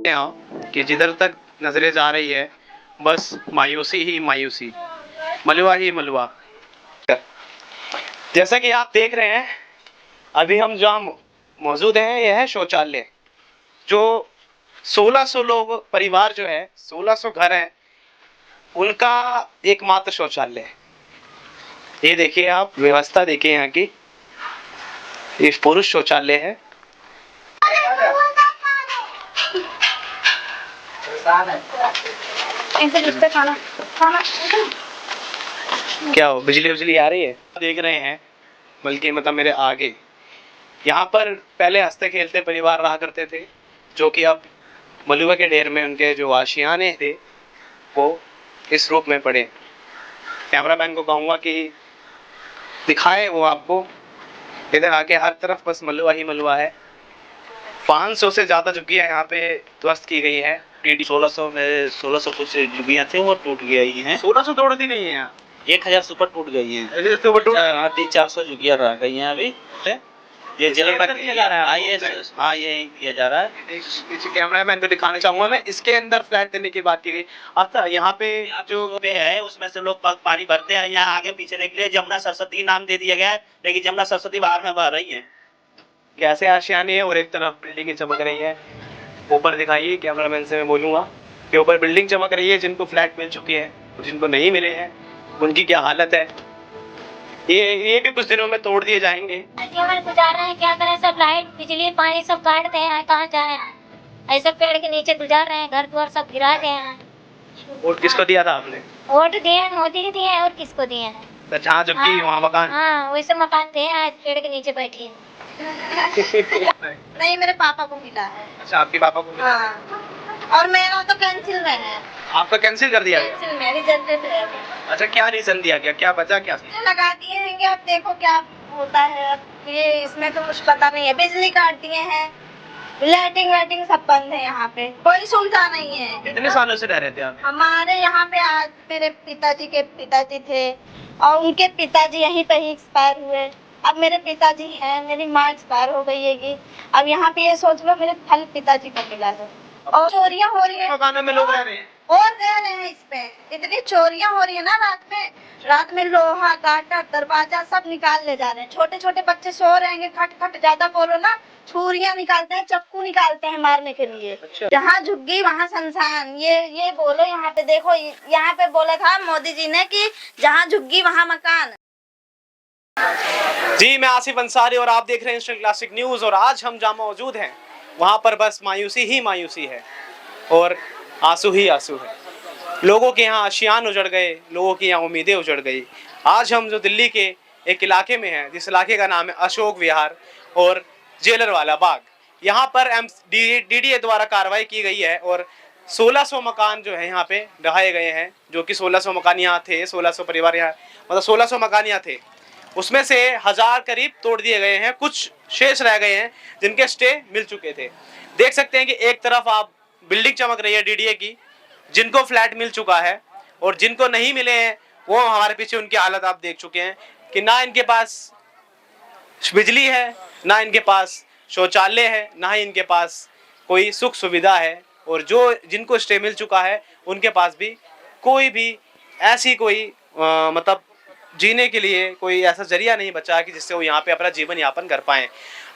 यहाँ कि जिधर तक नजरें जा रही है बस मायूसी ही मायूसी, मलबा ही मलबा। जैसा कि आप देख रहे हैं अभी हम जहाँ मौजूद हैं यह है शौचालय, जो 1600 लोग परिवार जो है 1600 घर हैं उनका एकमात्र शौचालय है। ये देखिए आप व्यवस्था देखिए यहाँ की, ये पुरुष शौचालय है। क्या हो, बिजली बिजली आ रही है? देख रहे हैं बल्कि मतलब मेरे आगे यहाँ पर पहले हंसते खेलते परिवार रहा करते थे, जो कि अब मलबे के ढेर में उनके जो आशियाने थे वो इस रूप में पड़े। कैमरामैन को कहूँगा कि दिखाए वो आपको, इधर आके हर तरफ बस मलबा ही मलबा है। 500 से ज्यादा झुग्गियां यहाँ पे ध्वस्त की गई है। 1600 में 1600 कुछ झुग्गियां थी वो टूट गई हैं। 1600 तोड़ती नहीं है यहाँ, 1000 सुपर टूट गई हैं। 400 झुग्गियां रह गई हैं अभी। ये जल तक हाँ ये किया जा रहा है। पीछे कैमरामैन को दिखाना चाहूंगा मैं, इसके अंदर फ्लैट देने की बात की गई। अच्छा यहाँ पे जो पे है उसमें से लोग पानी भरते हैं। यहाँ आगे पीछे देख लिया जमुना सरस्वती नाम दे दिया गया है, लेकिन जमुना सरस्वती बाहर में बह रही है। कैसे आशियाने है और एक तरफ बिल्डिंग चमक रही है। ऊपर दिखाइए, कैमरामैन से मैं बोलूंगा कि ऊपर बिल्डिंग चमक रही है। जिनको फ्लैट मिल चुके हैं, जिनको नहीं मिले हैं उनकी क्या हालत है। ये भी कुछ दिनों में तोड़ दिए जाएंगे। गुजार रहे हैं, क्या करें, सब लाइट बिजली पानी सब काटते हैं, कहाँ जाए। ऐसे पेड़ के नीचे गुजार रहे हैं, घर द्वार सब गिरा गए हैं। वोट किसको दिया था आपने? वोट दिए मोदी को दिए और किसको दिए हैं? तो जहाँ झुग्गी वहाँ मकान। हाँ वैसे मकान थे, आज पेड़ के नीचे बैठी नहीं मेरे पापा को मिला है। अच्छा आपके पापा को मिला? हाँ। और मेरा तो कैंसिल है। आपका कैंसिल कर दिया? कैंसिल मेरी जल्दी से। अच्छा क्या रीजन दिया गया, क्या बचा क्या? लगा दिए हैं, अब देखो क्या होता है। अब ये इसमें तो कुछ पता नहीं है। बिजली काट दिए हैं, लाइटिंग वाइटिंग सब बंद है, यहाँ पे कोई सुविधा नहीं है। कितने सालों से रह रहे थे आप? हमारे यहाँ पे आज मेरे पिताजी के पिताजी थे और उनके पिताजी यहीं पे ही एक्सपायर हुए। अब मेरे पिताजी हैं, मेरी माँ एक्सपायर हो गई है। अब यहाँ पे ये सोच लो मेरे फल पिताजी को मिला है और चोरियां हो रही है। मकानों में लोग रह रहे हैं और रह रहे हैं, इस पे इतनी चोरियां हो रही है ना। रात में लोहा काटा दरवाजा सब निकाल ले जा रहे हैं। छोटे छोटे बच्चे सो रहेंगे, खट खट ज्यादा बोलो ना, छुरियां निकालते हैं, चक्कू निकालते हैं मारने के लिए। अच्छा। जहाँ झुग्गी वहाँ संसान। ये बोलो यहाँ पे देखो, यहाँ पे बोला था मोदी जी ने कि जहाँ झुग्गी वहाँ मकान। जी मैं आसिफ अंसारी और आप देख रहे हैं इंस्टेंट क्लासिक न्यूज। और आज हम जहाँ मौजूद हैं वहाँ पर बस मायूसी ही मायूसी है और आंसू ही आंसू है। लोगों के यहाँ आशियान उजड़ गए, लोगों की यहाँ उम्मीदें उजड़ गई। आज हम जो दिल्ली के एक इलाके में हैं, जिस इलाके का नाम है अशोक विहार और जेलर वाला बाग, यहाँ पर DDA द्वारा कार्रवाई की गई है और 1600 मकान जो है यहाँ पे ढहाए गए हैं। जो कि 1600 मकान यहाँ थे, 1600 परिवार यहाँ, मतलब 1600 मकान यहाँ थे, उसमें से 1000 करीब तोड़ दिए गए हैं। कुछ शेष रह गए हैं जिनके स्टे मिल चुके थे। देख सकते हैं कि एक तरफ आप बिल्डिंग चमक रही है DDA की, जिनको फ्लैट मिल चुका है, और जिनको नहीं मिले हैं वो हमारे पीछे उनकी हालत आप देख चुके हैं कि ना इनके पास बिजली है, ना इनके पास शौचालय है, ना ही इनके पास कोई सुख सुविधा है। और जो जिनको स्टे मिल चुका है उनके पास भी कोई भी ऐसी कोई मतलब जीने के लिए कोई ऐसा जरिया नहीं बचा कि जिससे वो यहाँ पे अपना जीवन यापन कर पाएं।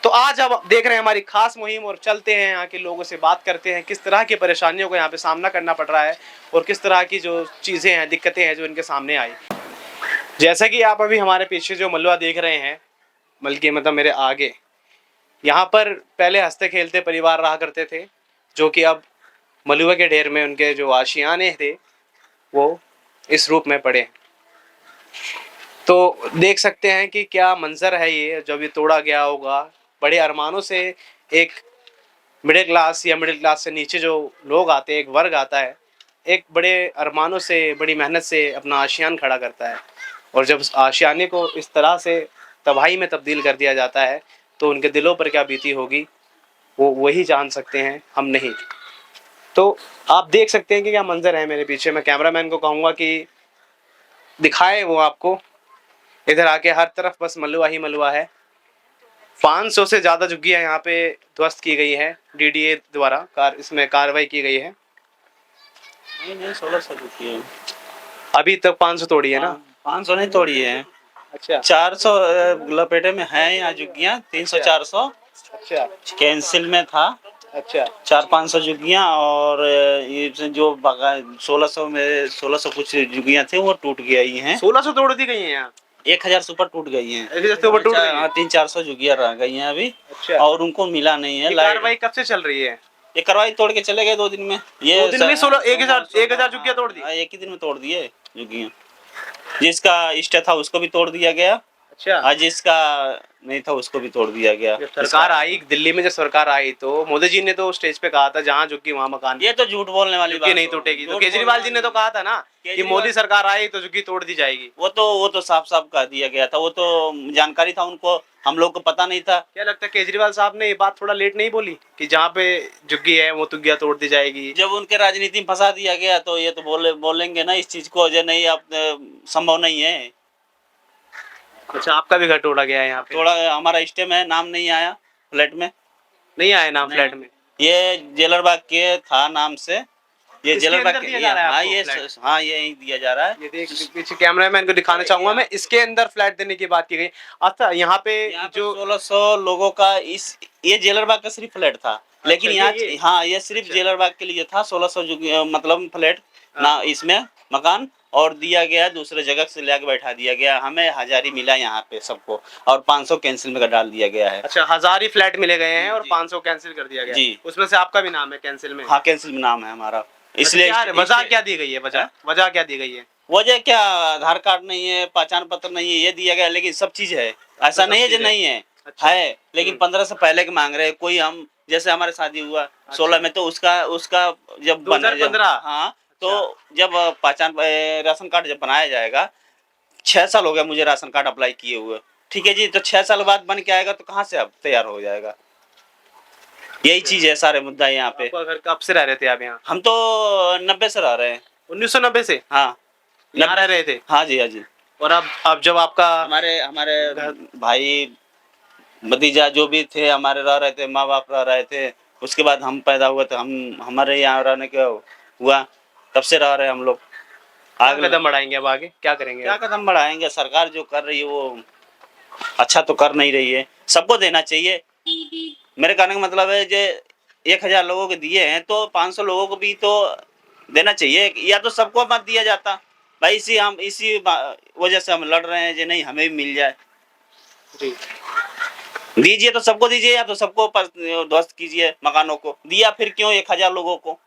तो आज अब देख रहे हैं हमारी खास मुहिम और चलते हैं यहाँ के लोगों से बात करते हैं किस तरह की परेशानियों को यहाँ पे सामना करना पड़ रहा है और किस तरह की जो चीज़ें हैं, दिक्कतें हैं जो इनके सामने आई। जैसा कि आप अभी हमारे पीछे जो मलबा देख रहे हैं, बल्कि मतलब मेरे आगे, यहाँ पर पहले हंसते खेलते परिवार रहा करते थे, जो कि अब मलबे के ढेर में उनके जो आशियाने थे वो इस रूप में पड़े। तो देख सकते हैं कि क्या मंजर है ये, जब ये तोड़ा गया होगा। बड़े अरमानों से एक मिडिल क्लास या मिडिल क्लास से नीचे जो लोग आते हैं, एक वर्ग आता है, एक बड़े अरमानों से, बड़ी मेहनत से अपना आशियान खड़ा करता है। और जब आशियाने को इस तरह से तबाही में तब्दील कर दिया जाता है तो उनके दिलों पर क्या बीती होगी वो वही जान सकते हैं, हम नहीं। तो आप देख सकते हैं कि क्या मंजर है मेरे पीछे। मैं कैमरामैन को कहूँगा कि दिखाए वो आपको, इधर आके हर तरफ बस मलबा ही मलबा है। 500 से ज्यादा झुग्गियां यहाँ पे ध्वस्त की गई हैं डीडीए द्वारा इसमें कार्रवाई की गई है। नहीं 1600 झुकी है। अभी तक 500 तोड़ी है ना? 500 नहीं तोड़ी है। अच्छा 400 लपेटे में है यहाँ झुग्गियाँ, 300-400 अच्छा कैंसिल में था। अच्छा 400-500 झुग्गियाँ, और ये जो 1600 में 1600 कुछ झुग्गियाँ थे वो टूट गई हैं। 1600 तोड़ दी गई हैं यहाँ? 1000 से ऊपर टूट गई हैं। 1000 से ऊपर टूट गई हैं? 300-400 झुग्गियाँ रह गई हैं अभी। अच्छा और उनको मिला नहीं है। ये कार्रवाई कब से चल रही है? ये कार्रवाई तोड़ के चले गए 2 दिन में। ये 2 दिन में 1000 झुग्गियां तोड़ दी? एक ही दिन में तोड़ दिए झुग्गियाँ। जिसका इष्ट था उसको भी तोड़ दिया गया, अच्छा और जिसका नहीं था उसको भी तोड़ दिया गया। जब सरकार आई दिल्ली में, जब सरकार आई तो मोदी जी ने तो स्टेज पे कहा था जहाँ झुग्गी वहाँ मकान। ये तो झूठ बोलने वाली झुग्गी बात नहीं हो। टूटेगी। तो झूठ केजरीवाल जी ने तो बोलने कहा था ना कि केजरीवाल- मोदी सरकार आई तो झुग्गी तोड़ दी जाएगी। वो तो साफ साफ कह दिया गया था। वो तो जानकारी था उनको, हम लोग को पता नहीं था। क्या लगता है केजरीवाल साहब ने ये बात थोड़ा लेट नहीं बोली कि जहाँ पे झुग्गी है वो झुग्गियां तोड़ दी जाएगी? जब उनके राजनीति में फंसा दिया गया तो ये तो बोलेंगे ना इस चीज को, जो नहीं अब संभव नहीं है। अच्छा आपका भी घर तोड़ा गया है यहाँ पे? थोड़ा हमारा स्टेम है, नाम नहीं आया फ्लैट में। नहीं आया नाम नहीं। फ्लैट में? ये जेलरबाग के था नाम से, ये इसके जेलरबाग अंदर के, दिया जा रहा है हाँ आपको ये फ्लैट? हाँ ये यही दिया जा रहा है। ये देख पीछे कैमरामैन को दिखाना चाहूंगा मैं, इसके अंदर फ्लैट देने की बात की गई। अच्छा यहाँ पे जो 1600 लोगों का ये जेलरबाग का सिर्फ फ्लैट था, लेकिन यहाँ ये? हाँ ये सिर्फ जेलरबाग के लिए था। 1600 मतलब फ्लैट ना इसमें मकान, और दिया गया दूसरे जगह से लेके बैठा दिया गया। हमें 1000 ही मिला यहाँ पे सबको, और 500 कैंसिल में डाल दिया गया है। अच्छा 1000 ही फ्लैट मिले गए हैं और जी। 500 कैंसिल कर दिया गया जी। उसमें से आपका भी नाम है कैंसिल में? हाँ कैंसिल में नाम है हमारा। इसलिए इसलिए वजह क्या दी गई है? वजह क्या दी गई है? वजह क्या, आधार कार्ड नहीं है, पहचान पत्र नहीं है, ये दिया गया। लेकिन सब चीज है, ऐसा नहीं है जो नहीं है। अच्छा। है लेकिन 15 से पहले के मांग रहे हैं। कोई हम जैसे हमारे शादी हुआ 16 में, तो उसका जब 2015 हाँ तो जब पहचान राशन कार्ड जब बनाया जाएगा, 6 साल हो गया मुझे राशन कार्ड अप्लाई किए हुए। ठीक है जी, तो 6 साल बाद बन के आएगा तो कहाँ से अब तैयार हो जाएगा? यही चीज है, सारे मुद्दा है यहाँ पे। आपका घर कब से रह रहे थे आप यहाँ? हम तो 90 से रह रहे हैं। 1990 से हाँ यहाँ रह रहे थे? हाँ जी हाँ जी। और अब जब आपका हमारे भाई भतीजा जो भी थे हमारे रह रहे थे, माँ बाप रह रहे थे। उसके बाद हम पैदा हुए तो हमारे यहाँ रहने के हुआ, तब से रह रहे हम लोग। आगे कदम बढ़ाएंगे अब आगे क्या करेंगे? क्या कदम बढ़ाएंगे? सरकार जो कर रही है वो अच्छा तो कर नहीं रही है। सबको देना चाहिए। मेरे कहने का मतलब है, जो 1000 लोगों को दिए हैं तो 500 लोगों को भी तो देना चाहिए, या तो सबको मत दिया जाता। भाई इसी वजह से हम लड़ रहे हैं, जो नहीं हमें भी मिल जाए। जी दीजिए तो सबको दीजिए, या तो सबको ध्वस्त कीजिए मकानों को। दिया फिर क्यों 1000 लोगों को?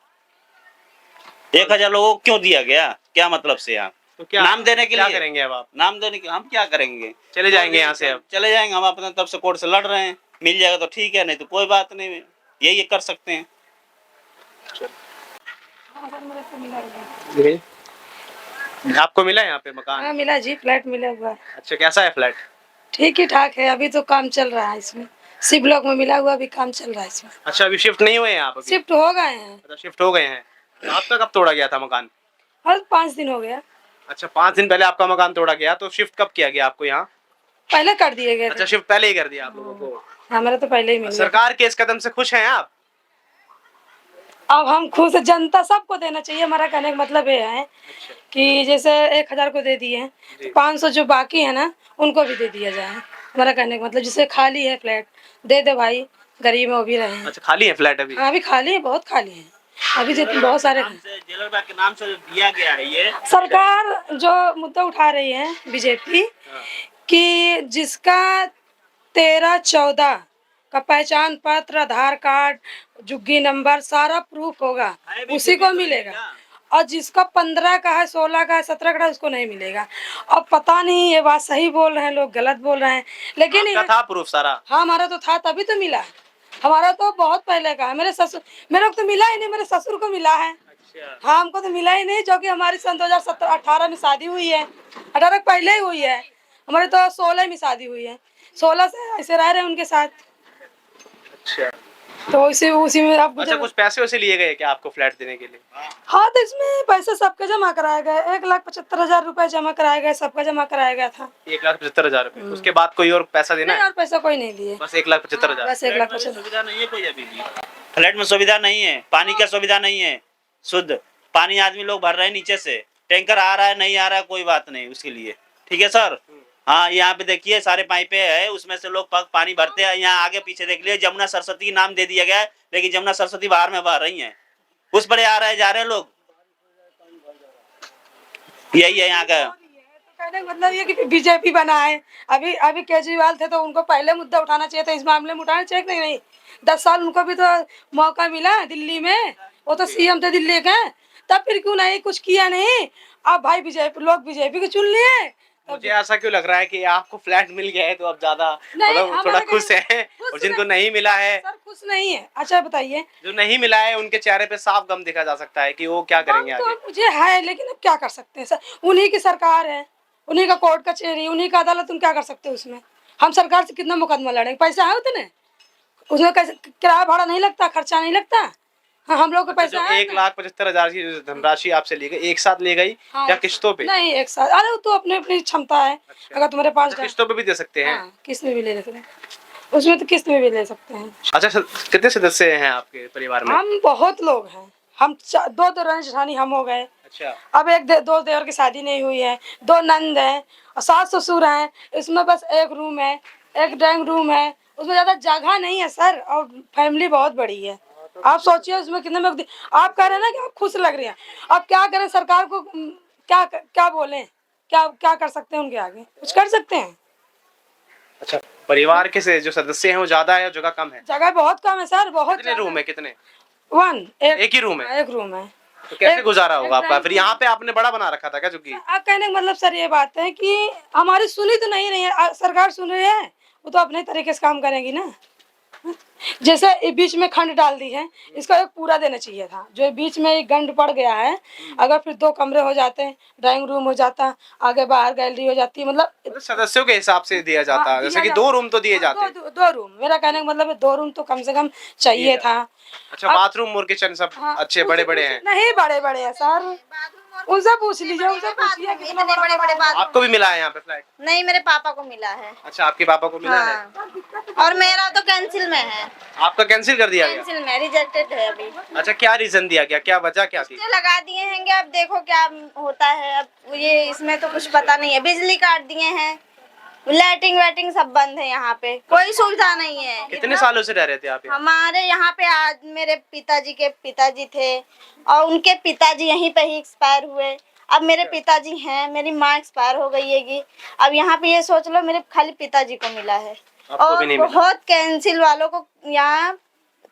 1000 लोगों को क्यों दिया गया? क्या मतलब से? आप तो क्या नाम देने के क्या लिए करेंगे अब आप? नाम देने के हम क्या करेंगे? चले जाएंगे यहाँ से? अब चले जाएंगे हम अपने तरफ से, कोर्ट से लड़ रहे हैं। मिल जाएगा तो ठीक है, नहीं तो कोई बात नहीं, यही कर सकते हैं। आपको मिला यहाँ पे मकान? हाँ मिला जी, फ्लैट मिला हुआ है। अच्छा कैसा है फ्लैट? ठीक ही ठाक है, अभी तो काम चल रहा है इसमें। सी ब्लॉक में मिला हुआ, अभी काम चल रहा है इसमें। अच्छा अभी शिफ्ट नहीं हुए हैं आप? अभी शिफ्ट हो गए हैं। अच्छा शिफ्ट हो गए हैं। तो आपका कब तोड़ा गया था मकान? और 5 दिन हो गया। अच्छा 5 दिन पहले आपका मकान तोड़ा गया, तो शिफ्ट कब किया गया आपको यहाँ? पहले कर दिए गए अच्छा थे। शिफ्ट पहले ही कर दिया आप लोगों को? हमारा तो पहले ही मिल गया। सरकार के इस कदम से खुश हैं आप? अब हम खुद जनता सबको देना चाहिए। हमारा कहने का मतलब ये है कि जैसे 1000 को दे दिए, तो 500 जो बाकी है ना उनको भी दे दिया जाए। हमारा कहने का मतलब जिसे खाली है फ्लैट दे दे भाई, गरीब में वो भी रहे। अच्छा खाली है फ्लैट अभी? हाँ अभी खाली है, बहुत खाली है अभी, जितने बहुत सारे हैं। जेलरबाग के नाम से जो दिया गया है, ये सरकार जो मुद्दा उठा रही है बीजेपी कि जिसका 13-14 का पहचान पत्र, आधार कार्ड, झुग्गी नंबर सारा प्रूफ होगा उसी को मिलेगा, और जिसका 15 का है, 16 का है, 17 का है उसको नहीं मिलेगा। अब पता नहीं ये बात सही बोल रहे हैं लोग, गलत बोल रहे हैं, लेकिन आपका था प्रूफ सारा? हाँ हमारा तो था, तभी तो मिला। हमारा तो बहुत पहले का है। मेरे को तो मिला ही नहीं, मेरे ससुर को मिला है। हाँ हमको तो मिला ही नहीं, जो कि हमारी सन 2017-18 में शादी हुई है। 18 पहले ही हुई है, हमारे तो 16 में शादी हुई है। 16 से ऐसे रह रहे हैं उनके साथ। अच्छा तो उसी में आप अच्छा कुछ पैसे वैसे लिए गए क्या आपको फ्लैट देने के लिए? हाँ तो इसमें पैसे सबके जमा कराए गए, 1,75,000 रुपए जमा कराए गए, सबका जमा कराया गया था। 1,75,000 रुपए, उसके बाद कोई और पैसा देना नहीं है? और पैसा कोई नहीं लिए, बस 1,75,000। बस 1,75,000। सुविधा नहीं है कोई अभी भी, फ्लैट में सुविधा नहीं है, पानी का सुविधा नहीं है, शुद्ध पानी आदमी लोग भर रहे हैं नीचे से, टैंकर आ रहा है नहीं आ रहा है कोई बात नहीं उसके लिए, ठीक है सर। हाँ यहाँ पे देखिए सारे पाइपें है, उसमें से लोग पानी भरते हैं। यहाँ आगे पीछे देख लिए जमुना सरस्वती नाम दे दिया गया है, लेकिन जमुना सरस्वती बाहर में बह रही है, उस पर आ रहे जा रहे हैं लोग, यही है यहाँ का। कहने का मतलब ये कि बीजेपी बना है, अभी अभी केजरीवाल थे तो उनको पहले मुद्दा उठाना चाहिए था, इस मामले में उठाना चाहिए कि नहीं? 10 साल उनको भी तो मौका मिला दिल्ली में, वो तो सीएम थे दिल्ली के, तब फिर क्यों नहीं कुछ किया नहीं? अब भाई बीजेपी को चुन लिए। मुझे ऐसा क्यों लग रहा है कि आपको फ्लैट मिल गया है तो अब ज्यादा नहीं, मतलब थोड़ा खुश है, और जिनको नहीं मिला है, सर खुश नहीं है। अच्छा बताइए, जो नहीं मिला है उनके चेहरे पे साफ गम देखा जा सकता है कि वो क्या करेंगे तो आगे। मुझे है, लेकिन अब क्या कर सकते हैं सर, उन्हीं की सरकार है, उन्हीं का कोर्ट कचहरी, उन्हीं का अदालत, तुम क्या कर सकते हो उसमें? हम सरकार से कितना मुकदमा लड़ेंगे? पैसा है उतने, उसमें कैसे किराया भाड़ा नहीं लगता, खर्चा नहीं लगता। हाँ, हम लोग को पैसा जो है। 1,75,000 की धनराशि आपसे ली गई, एक साथ ले गई हाँ, या किस्तों पे? नहीं एक साथ, अरे वो तो अपनी अपनी क्षमता है। अच्छा। अगर तुम्हारे पास किस्तों पे भी दे सकते हैं? हाँ, किस्त में भी ले सकते हैं, उसमें तो किस्त में भी ले सकते हैं। अच्छा कितने सदस्य हैं आपके परिवार में? हम बहुत लोग हैं, हम दो राजधानी हम हो गए, अच्छा, अब दो देवर की शादी नहीं हुई है, 2 नंद हैं और सास ससुर हैं, इसमें बस एक रूम है, एक ड्राइंग रूम है, उसमें ज्यादा जगह नहीं है सर, और फैमिली बहुत बड़ी है। आप सोचिए उसमें कितने लोग, आप कह रहे हैं ना कि आप खुश लग रही हैं, अब क्या करें? सरकार को क्या क्या बोले, क्या क्या कर सकते हैं? उनके आगे कुछ कर सकते हैं? अच्छा, परिवार के से जो सदस्य हैं वो ज्यादा है, जगह कम है? जगह बहुत कम है सर, बहुत। कितने रूम है? कितने? एक ही रूम है? एक रूम है। तो कैसे एक- गुजारा होगा एक आपका? फिर ड्राइंग यहाँ पे आपने बड़ा बना रखा था क्या? चूंकि अब कहने का मतलब सर ये बात है कि हमारी सुनी तो नहीं रही है, सरकार सुन रही है, वो तो अपने तरीके से काम करेगी ना। जैसे ये बीच में खंड डाल दी है, इसका एक पूरा देना चाहिए था। जो बीच में एक गंड पड़ गया है, अगर फिर 2 कमरे हो जाते, ड्राइंग रूम हो जाता, आगे बाहर गैलरी हो जाती, मतलब सदस्यों के हिसाब से दिया जाता, हाँ, जैसे कि दिया 2 रूम तो दिए हाँ, जाते। दो रूम, मेरा कहने का मतलब है 2 रूम तो कम से कम चाहिए था। अच्छा, बाथरूम और किचन सब हाँ, अच्छे बड़े बड़े हैं? नहीं बड़े बड़े हैं सर, उनसे पूछ लीजिए, उनसे पूछिए कितना इतने बड़े बड़े बात आपको भी मिला है यहाँ पे फ्लैट? नहीं, मेरे पापा को मिला है। अच्छा, आपके पापा को मिला है? हाँ, और मेरा तो कैंसिल में है, आपका कैंसिल कर दिया गया? कैंसिल में रिजेक्टेड है अभी। अच्छा, क्या रीजन दिया गया, क्या वजह क्या थी? ये लगा दिए हैं, अब देखो क्या होता है। अब ये इसमें तो कुछ पता नहीं है, बिजली काट दिए हैं, लाइटिंग वाइटिंग सब बंद है, यहाँ पे कोई सुविधा नहीं है। कितने सालों से रह रहे थे आप यहाँ? हमारे यहाँ पे आज मेरे पिताजी के पिताजी थे और उनके पिताजी यहीं पे ही एक्सपायर हुए। अब मेरे पिताजी हैं, मेरी माँ एक्सपायर हो गई है। अब यहाँ पे ये सोच लो मेरे खाली पिताजी को मिला है, आपको भी और नहीं मिला? बहुत कैंसिल वालों को यहाँ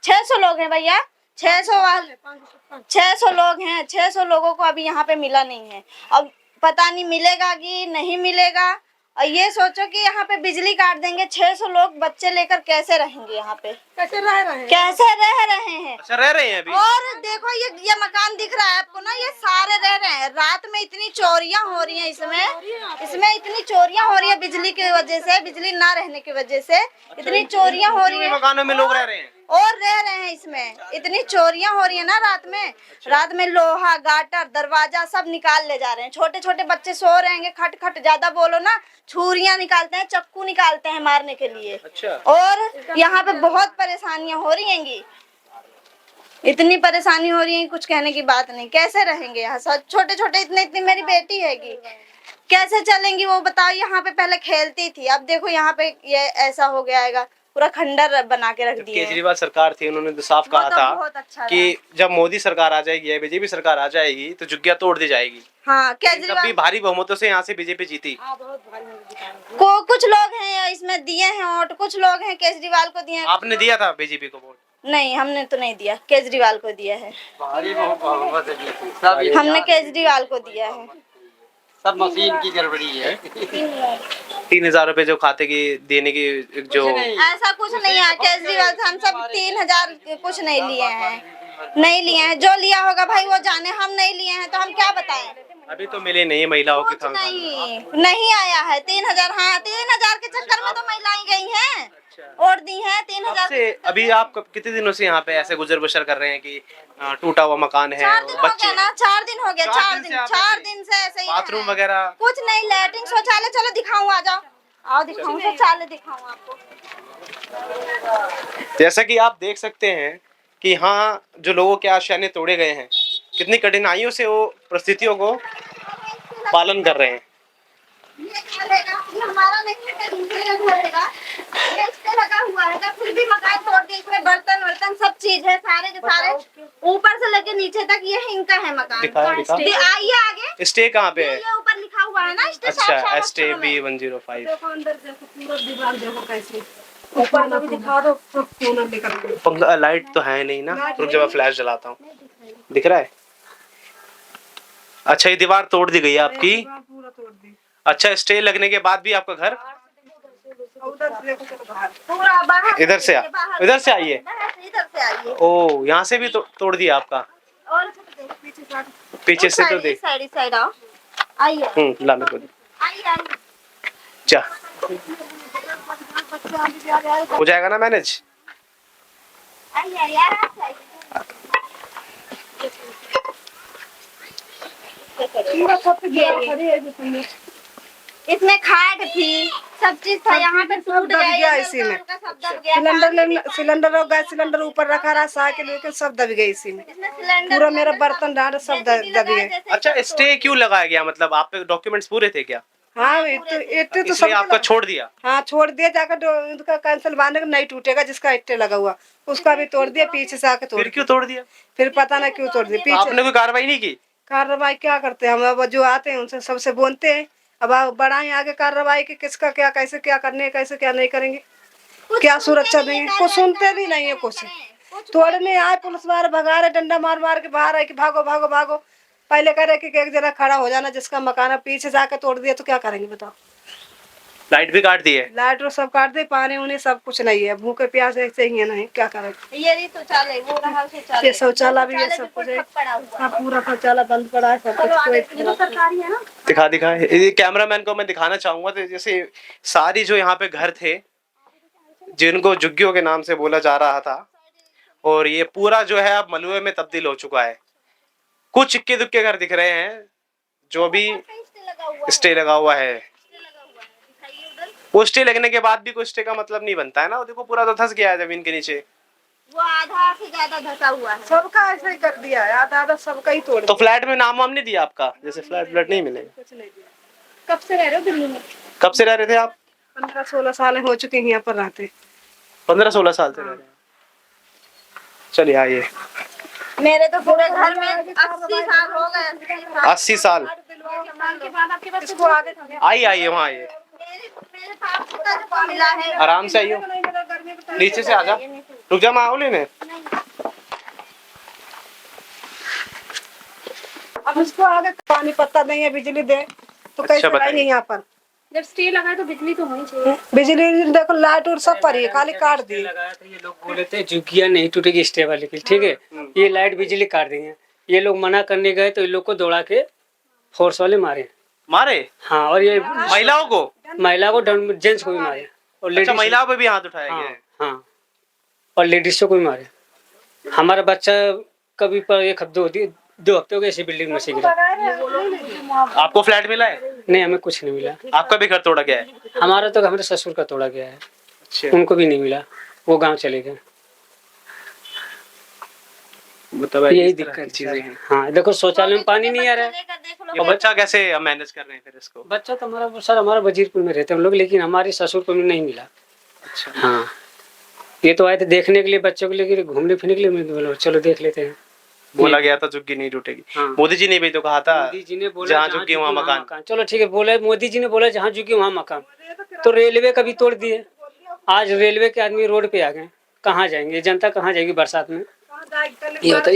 600 लोग हैं भैया, 600 लोग हैं, 600 लोगों को अभी यहाँ पे मिला नहीं है। अब पता नहीं मिलेगा कि नहीं मिलेगा। और ये सोचो कि यहाँ पे बिजली काट देंगे, 600 लोग बच्चे लेकर कैसे रहेंगे यहाँ पे? कैसे रह रहे हैं? कैसे रह रहे हैं? अच्छा, रह रहे हैं अभी? और देखो ये मकान दिख रहा है आपको ना, ये सारे रह रहे हैं। रात में इतनी चोरियां हो रही हैं इसमें इतनी चोरियां हो रही है बिजली की वजह से, बिजली ना रहने की वजह से इतनी चोरियां हो रही है। मकानों में लोग रह रहे हैं और रह रहे हैं, इसमें इतनी चोरियां हो रही है ना रात में लोहा गाटर दरवाजा सब निकाल ले जा रहे हैं। छोटे छोटे बच्चे सो रहेंगे, खट खट ज्यादा बोलो ना, छुरियां निकालते हैं, चक्कू निकालते हैं मारने के लिए। अच्छा। और यहाँ पे बहुत परेशानियां हो रही हैं, इतनी परेशानी हो रही है कुछ कहने की बात नहीं। कैसे रहेंगे यहाँ सब छोटे छोटे, इतनी मेरी बेटी हैगी, कैसे चलेंगी वो बताओ? यहाँ पे पहले खेलती थी, अब देखो यहाँ पे ये ऐसा हो गया है, पूरा खंडर बना के रख दिया। केजरीवाल सरकार थी, उन्होंने तो साफ कहा था कि जब मोदी सरकार आ जाएगी या बीजेपी सरकार आ जाएगी तो झुग्गियां तोड़ दी जाएगी। हाँ, केजरीवाल भी भारी बहुमतों से यहाँ से बीजेपी जीती। कुछ लोग हैं इसमें दिए हैं वोट, कुछ लोग हैं केजरीवाल को दिए हैं। आपने दिया था बीजेपी को वोट? नहीं, हमने तो नहीं दिया, केजरीवाल को दिया है। हमने केजरीवाल को दिया है। सब मशीन की गड़बड़ी है। 3,000 रुपए जो खाते की देने की जो ऐसा कुछ नहीं है केजरीवाल से, हम सब 3,000 कुछ नहीं लिए हैं। जो लिया होगा भाई वो जाने, हम नहीं लिए हैं तो हम क्या बताएं। अभी तो मिले नहीं महिलाओं के कुछ नहीं आया है। 3,000, हाँ 3,000 के चक्कर में तो महिलाएं गई हैं। और दी है 3,000। से अभी आप कितने दिनों से यहाँ पे ऐसे गुजर बसर कर रहे हैं कि टूटा हुआ मकान है 4 दिन हो बच्चे गए ना, 4 दिन हो गए, 4 दिन से आप 4 ऐसे दिन से ऐसे ही बाथरूम है। वगैरह कुछ नहीं, लैट्रिन शौचालय, चलो दिखाऊं, आ जाओ, आओ दिखाऊं, शौचालय दिखाऊं आपको। जैसा कि आप देख सकते हैं कि हाँ जो लोगों के आशियाने तोड़े गए हैं, कितनी कठिनाइयों से वो परिस्थितियों को पालन कर रहे हैं। ये चलेगा, ये हमारा नहीं है, दूसरे का चलेगा। ये इस पे लगा हुआ है, फिर भी मकान तोड़ दिए, इसमें बर्तन वर्तन सब चीज है, सारे के सारे ऊपर से लेके नीचे तक ये इनका है मकान। दिखा। आइए आगे, स्टे कहाँ पे है? ये ऊपर लिखा हुआ है ना, स्टे अच्छा, STB 105। देखो अंदर, देखो पूरा दीवार देखो कैसे, ऊपर का भी दिखा दो, सब कोना लेकर के। पंखा लाइट तो है नहीं ना, रुक जब मैं फ्लैश जलाता हूँ। दिख रहा है? अच्छा, ये दीवार तोड़ दी गई है आपकी? पूरा तोड़ दी। अच्छा, स्टे लगने के बाद भी आपका घर उधर से देखो, चलो बाहर। पूरा बाहर, इधर से इधर से आइए। इधर से आइए। ओ, यहाँ से भी तोड़ दिया आपका? और पीछे से तो देख। इस साइड आओ, आइए। ला मेरे को आइए आइए। जा, हो जाएगा ना मैनेज? आइए आराम से आइए। इसमें खाट थी, सब चीज था, यहाँ पे टूट गया इसी में। सब दब गया। सिलेंडर और गैस सिलेंडर ऊपर रखा रहा, साइकिल लेके सब दब गए इसी में। इसमें सिलेंडर पूरा मेरा बर्तन डाल सब दब गए। अच्छा, स्टे क्यों लगाया गया? मतलब आप पे डॉक्यूमेंट्स पूरे थे क्या? हाँ, इट्टे तो सब इसलिए आपका छोड़ दिया? हाँ, छोड़ दिया, जाकर उनका कैंसिल बांधने का नहीं टूटेगा, जिसका इट्टे लगा हुआ उसका भी तोड़ दिया, पीछे से आके तोड़। फिर क्यों तोड़ दिया? फिर पता ना क्यों तोड़ दिया। तो आपने कोई कार्रवाई नहीं की? कार्रवाई क्या करते हैं हम, अब जो आते हैं उनसे सबसे बोलते हैं, अब आप बढ़ाएं आगे कार्रवाई की, किसका क्या, कैसे क्या करने, कैसे क्या नहीं करेंगे, क्या सुरक्षा देंगे, कुछ सुनते भी नहीं है। कुछ तोड़ने आए, पुलिस वाले भगा रहे, डंडा मार मार के बाहर आए कि भागो भागो भागो। पहले कह रहे कि एक जगह खड़ा हो जाना, जिसका मकान है, पीछे जाकर तोड़ दिया तो क्या करेंगे बताओ। लाइट भी काट दी है? लाइट और सब काट दे, पानी उन्हें सब कुछ नहीं है, भूखे प्यासे ऐसे ही है, नहीं क्या करेंगे। ये शौचालय, वो रहा शौचालय, ये शौचालय भी है, सब कुछ है। हाँ, पूरा शौचालय बंद पड़ा है, सब कुछ सरकारी है ना। दिखा ये कैमरामैन को मैं दिखाना चाहूंगा। तो जैसे सारी जो यहाँ पे घर थे, जिनको झुग्गियों के नाम से बोला जा रहा था, और ये पूरा जो है अब मलबे में तब्दील हो चुका है। कुछ इक्के दुक्के घर दिख रहे हैं जो भी स्टे लगा हुआ है। वो स्टे लगने के बाद भी कोई स्टे का मतलब नहीं बनता है ना। वो देखो पूरा तो धंस गया है जमीन के नीचे, वो आधा से ज्यादा धंसा हुआ है। सबका ऐसे ही कर दिया है, आधा आधा सबका ही तोड़। तो फ्लैट में नाम वाम नहीं दिया आपका? जैसे फ्लैट नहीं मिलेगा? कुछ नहीं दिया। कब से रह रहे हो दिल्ली में? कब से रह रहे थे आप? 15-16 साल हो चुके हैं यहाँ पर रहते। 15-16 साल से रह रहे हैं। चलिए आइए। मेरे तो पूरे घर में 80 साल हो गए। 80 साल? इसको आगे आइए वहाँ आइए, मेरे पास जो मिला है, आराम से आइए, नीचे से आजा। रुक जा, मैं आओ लेने। अब इसको आगे पानी पत्ता नहीं है, बिजली दे तो कैसे रहेंगे यहाँ पर। जब स्टे लगा तो बिजली तो होनी चाहिए। बिजली देखो, लाइट और सब पर ही खाली काट दी। लगाया था, ये लोग बोले थे झुग्गियाँ नहीं टूटेगी स्टे वाले की, ठीक है। ये लाइट बिजली काट दी है। ये लोग मना करने गए तो इन लोग को दौड़ा के फोर्स वाले मारे। हाँ, और ये महिलाओं को जेंट्स को भी मारे, और अच्छा, महिलाओं पे भी हाथ उठाया गया है। हाँ, और लेडीज को भी मारे। हमारा बच्चा कभी पर 2 हफ्ते हो गए इसी बिल्डिंग में से गिरा। आपको फ्लैट मिला है? नहीं, हमें कुछ नहीं मिला। आपका भी घर तोड़ा गया है? हमारा तो हमारे ससुर का तोड़ा गया है। अच्छा, उनको भी नहीं मिला, वो गांव चले गए। मतलब यही दिक्कत चीजें हैं। हाँ, देखो शौचालय में पानी नहीं आ रहा है। तो बच्चा कैसे मैनेज कर रहे हैं फिर इसको? बच्चा तो हमारा वजीरपुर में रहते हम लोग, लेकिन हमारे ससुरपुर में नहीं मिला। अच्छा, हाँ, ये तो आए थे देखने के लिए, बच्चों को लेकर घूमने फिरने के लिए। मैं बोला चलो देख लेते हैं। बोला गया था झुग्गी नहीं टूटेगी। हाँ। मोदी जी ने भी तो कहा था, मोदी जी ने बोला जहाँ झुग्गी वहाँ मकान। चलो ठीक है, बोले मोदी जी ने बोला जहाँ झुग्गी वहाँ मकान। तो रेलवे का भी तोड़ दिए। आज रेलवे के आदमी रोड पे आ गए, कहाँ जाएंगे? जनता कहाँ जाएगी बरसात में? ये होता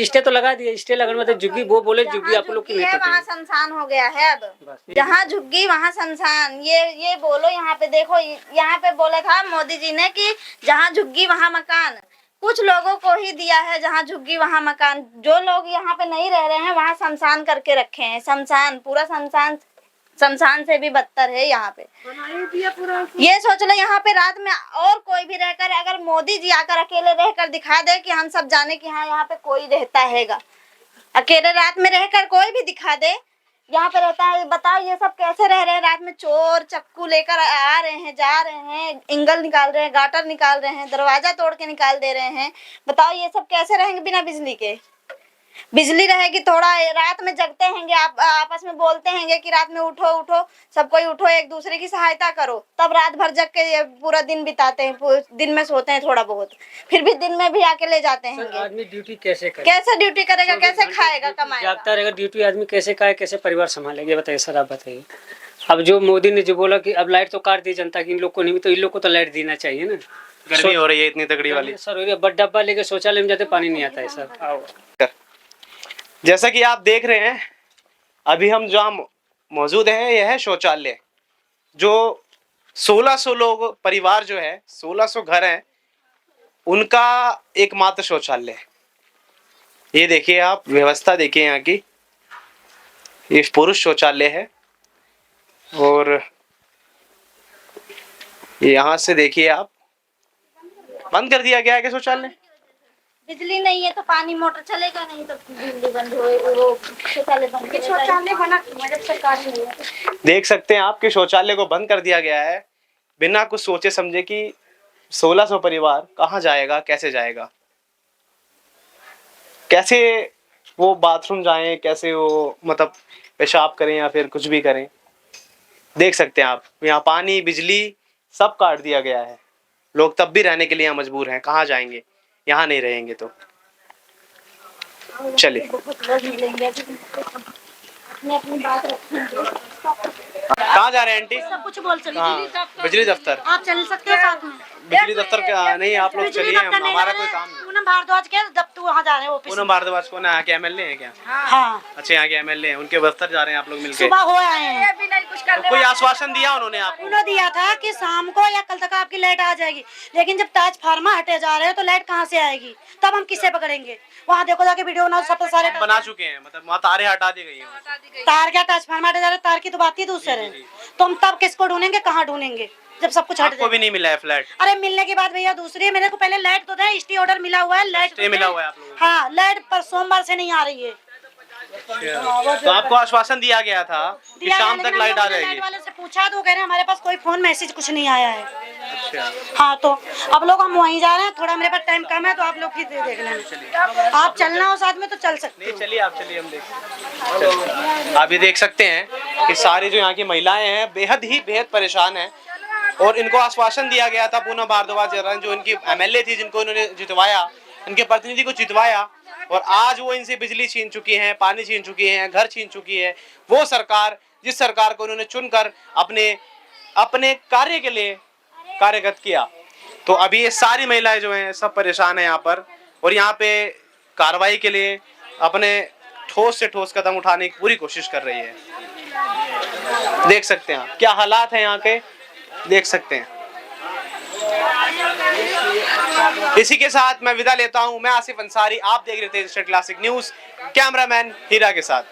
स्टे तो लगा दिया। स्टे लगाने मतलब झुग्गी, वो बोले झुग्गी आप लोग की नहीं वहाँ टूटेगी। शमशान हो गया है। अब जहाँ झुग्गी वहाँ शमशान। ये बोलो, यहाँ पे देखो, यहाँ पे बोला था मोदी जी ने कि जहाँ झुग्गी वहाँ मकान। कुछ लोगों को ही दिया है जहाँ झुग्गी वहाँ मकान। जो लोग यहाँ पे नहीं रह रहे हैं वहाँ शमशान करके रखे हैं। शमशान, पूरा शमशान शमशान से भी बदतर है यहाँ पे। ये सोच लो यहाँ पे रात में और कोई भी रहकर, अगर मोदी जी आकर अकेले रहकर दिखा दे कि हम सब जाने कि हाँ यहाँ पे कोई रहता हैगा, अकेले रात में रहकर कोई भी दिखा दे यहाँ पे रहता है, बताओ ये सब कैसे रह रहे हैं। रात में चोर चाकू लेकर आ रहे हैं, जा रहे हैं, इंगल निकाल रहे हैं, गाटर निकाल रहे हैं, दरवाजा तोड़ के निकाल दे रहे हैं। बताओ ये सब कैसे रहेंगे बिना बिजली के। बिजली रहेगी थोड़ा, रात में जगते हैंगे, आप आपस में बोलते हैंगे कि रात में उठो उठो, सब कोई उठो, एक दूसरे की सहायता करो, तब रात भर जग के पूरा दिन बिताते हैं, दिन में सोते हैं थोड़ा बहुत, फिर भी दिन में भी आके ले जाते हैं। आदमी ड्यूटी कैसे करे, कैसे ड्यूटी करेगा, कैसे खाएगा, कमाएगा, जागता रहेगा ड्यूटी आदमी कैसे खाए, कैसे परिवार संभालेगा, बताइए सर आप बताइए। अब जो मोदी ने जो बोला कि अब लाइट तो काट दी जनता की, इन लोग को नहीं, तो इन लोग को तो लाइट देना चाहिए ना। गर्मी हो रही है इतनी तगड़ी वाली सर, बट डब्बा लेके शौचालय में जाते पानी नहीं आता है सर। आओ जैसा कि आप देख रहे हैं, अभी हम जहाँ मौजूद हैं यह है शौचालय, जो 1600 लोग परिवार जो है, 1600 घर हैं, उनका एकमात्र शौचालय है। ये देखिए आप व्यवस्था देखिए यहाँ की, ये पुरुष शौचालय है और यहाँ से देखिए आप बंद कर दिया गया है कि शौचालय। बिजली नहीं है तो पानी मोटर चलेगा नहीं, तो बिजली बंद हो, वो शौचालय बंद, शौचालय बना जब सरकार नहीं है। देख सकते हैं आपके शौचालय को बंद कर दिया गया है बिना कुछ सोचे समझे कि 1600 परिवार कहाँ जाएगा, कैसे जाएगा, कैसे वो बाथरूम जाएं, कैसे वो मतलब पेशाब करें या फिर कुछ भी करें। देख सकते हैं आप यहाँ पानी बिजली सब काट दिया गया है। लोग तब भी रहने के लिए यहाँ मजबूर हैं, कहाँ जाएंगे, यहाँ नहीं रहेंगे तो। चलिए अपनी बात रखेंगे। कहाँ जा रहे हैं आंटी? सब कुछ बोल सकते हाँ, बिजली दफ्तर। आप चल सकते हो साथ में। बिजली दफ्तर का नहीं, आप लोग चलिए, हमारा कोई काम नहीं। पूनम भारद्वाज के दफ्तर वहाँ जा रहे हैं ऑफिस। पूनम भारद्वाज कौन है, यहाँ के एमएलए हैं क्या? हाँ, अच्छा, यहाँ के एमएलए हैं, उनके दफ्तर जा रहे हैं आप लोग मिलके। सुबह हो आए हैं। तो कोई आश्वासन दिया उन्होंने आपको? उन्होंने दिया था कि शाम को या कल तक आपकी लाइट आ जाएगी, लेकिन जब ताज फार्मा हटे जा रहे हो तो लाइट कहाँ से आएगी, तब हम किसे पकड़ेंगे। वहाँ देखो जाके वीडियो ना, सब सारे बना चुके हैं, मतलब वहाँ तारे हटा दी गई हैं। तार क्या, ताज फार्मा हटे जा रहे, तार की तो बात ही दूसरे है। तो हम तब किसको ढूंढेंगे, कहाँ ढूंढेंगे जब सब कुछ हट आपको भी नहीं मिला है फ्लैट? अरे मिलने के बाद भैया दूसरी है, मेरे को पहले लाइट तो दे, स्टे ऑर्डर मिला हुआ है, लाइट मिला हुआ है आप लोगों को? हाँ, लाइट पर सोमवार से नहीं आ रही है। तो आपको आश्वासन दिया गया था कि शाम तक लाइट आ जाएगी? लाइट वाले से पूछा तो कह रहे हैं हमारे पास कोई फोन मैसेज कुछ नहीं आया है। अच्छा। हाँ, तो अब लोग हम वहीं जा रहे हैं, थोड़ा मेरे पास टाइम कम है तो आप लोग ही देख लेना। आप चलना हो साथ में तो चल सकते नहीं, चलिए आप चलिए, हम देखें। आप ये देख सकते हैं कि सारी जो यहाँ की महिलाएं हैं बेहद परेशान हैं और इनको आश्वासन दिया गया था पूनम भारद्वाज जो इनकी एमएलए थी, जिनको इन्होंने जितवाया, इनके प्रतिनिधि को जितवाया, और आज वो इनसे बिजली छीन चुकी हैं, पानी छीन चुकी हैं, घर छीन चुकी है। वो सरकार, जिस सरकार को उन्होंने चुनकर अपने कार्य के लिए कार्यगत किया। तो अभी ये सारी महिलाएं जो हैं सब परेशान हैं यहाँ पर, और यहाँ पे कार्रवाई के लिए अपने ठोस से ठोस कदम उठाने की पूरी कोशिश कर रही है। देख सकते हैं आप क्या हालात हैं यहाँ के, देख सकते हैं। इसी के साथ मैं विदा लेता हूं। मैं आसिफ अंसारी, आप देख रहे थे इंस्टेंट क्लासिक न्यूज, कैमरामैन हीरा के साथ।